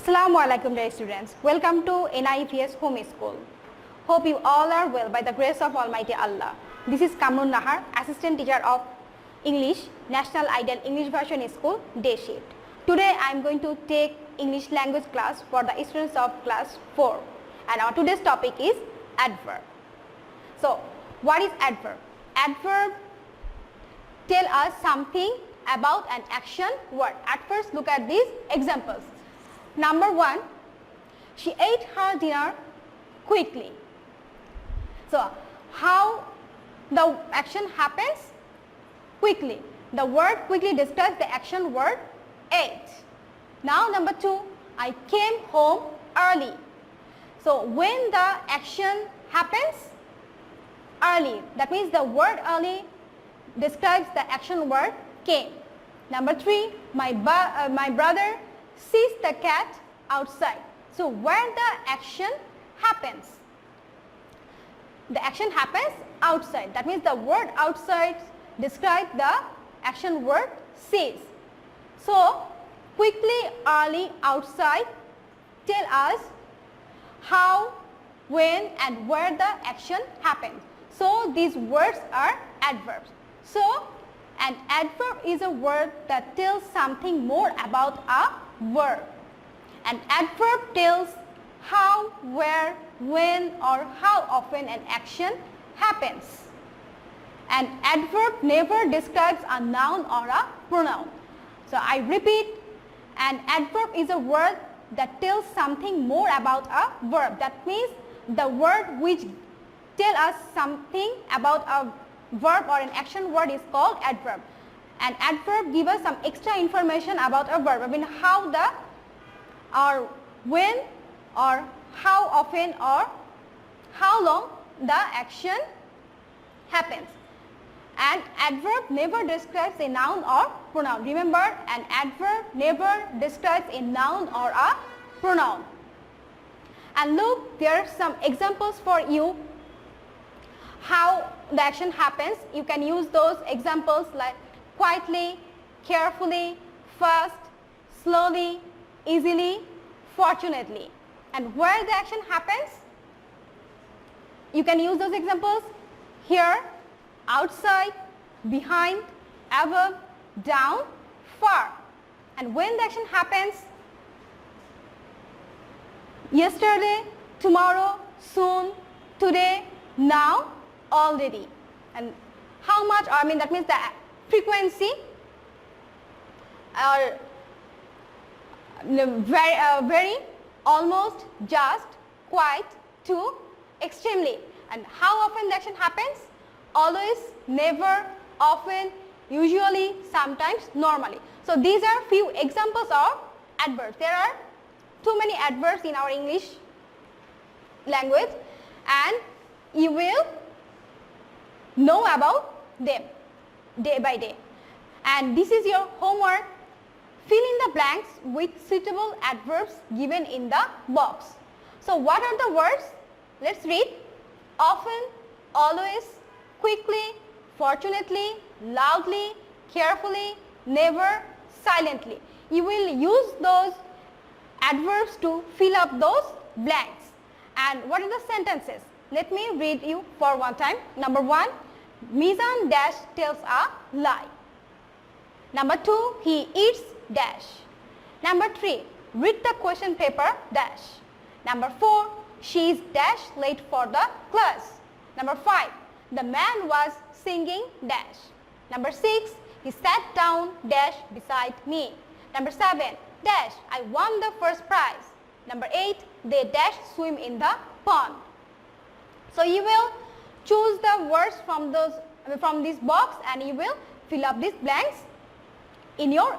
Assalamu alaikum dear students. Welcome to NIPS Home School. Hope you all are well by the grace of Almighty Allah. This is Kamrun, Assistant Teacher of English, National Ideal English Version School, Day Shift. Today I am going to take English language class for the students of class 4. And our today's topic is adverb. So, what is adverb? Adverb tell us something about an action word. At first, look at these examples. Number 1, she ate her dinner quickly. So, how the action happens? Quickly. The word quickly describes the action word ate. Now, number 2, I came home early. So, when the action happens? Early. That means the word early describes the action word came. Number 3, my brother sees the cat outside. So, where the action happens? The action happens outside. That means the word outside describes the action word sees. So, quickly, early, outside tell us how, when and where the action happens. So, these words are adverbs. So, an adverb is a word that tells something more about a verb. An adverb tells how, where, when or how often an action happens. An adverb never describes a noun or a pronoun. So, I repeat, an adverb is a word that tells something more about a verb. That means the word which tell us something about a verb or an action word is called adverb. An adverb gives us some extra information about a verb. I mean how the or when or how often or how long the action happens. An adverb never describes a noun or pronoun. Remember, an adverb never describes a noun or a pronoun. And look, there are some examples for you how the action happens. You can use those examples like quietly, carefully, fast, slowly, easily, fortunately. And where the action happens, you can use those examples here, outside, behind, above, down, far. And when the action happens, yesterday, tomorrow, soon, today, now, already. And how much, I mean that means the frequency or very, almost, just, quite, to, extremely. And how often the action happens? Always, never, often, usually, sometimes, normally. So, these are few examples of adverbs. There are too many adverbs in our English language and you will know about them day by day. And this is your homework. Fill in the blanks with suitable adverbs given in the box. So, what are the words? Let's read. Often, always, quickly, fortunately, loudly, carefully, never, silently. You will use those adverbs to fill up those blanks. And what are the sentences? Let me read you for one time. Number 1, Mizan dash tells a lie. Number 2, he eats dash. Number 3, read the question paper dash. Number 4, she is dash late for the class. Number 5, the man was singing dash. Number 6, he sat down dash beside me. Number 7, dash, I won the first prize. Number 8, they dash swim in the pond. So, you will choose the words from this box and you will fill up these blanks in your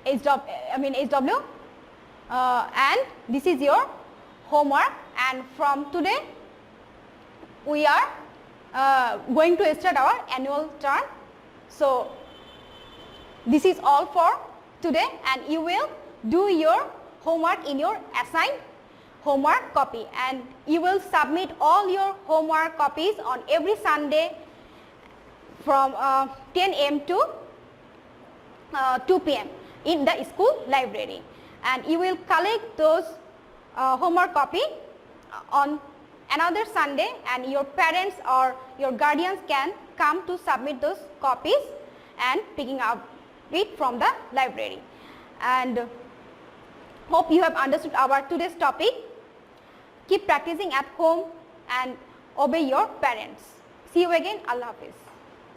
HW and this is your homework. And from today we are going to start our annual term. So, this is all for today and you will do your homework in your assigned homework copy and you will submit all your homework copies on every Sunday from 10 a.m. to 2 p.m. in the school library. and you will collect those homework copy on another Sunday, and your parents or your guardians can come to submit those copies and picking up it from the library. And hope you have understood our today's topic. Keep practicing at home and obey your parents. See you again. Allah Hafiz.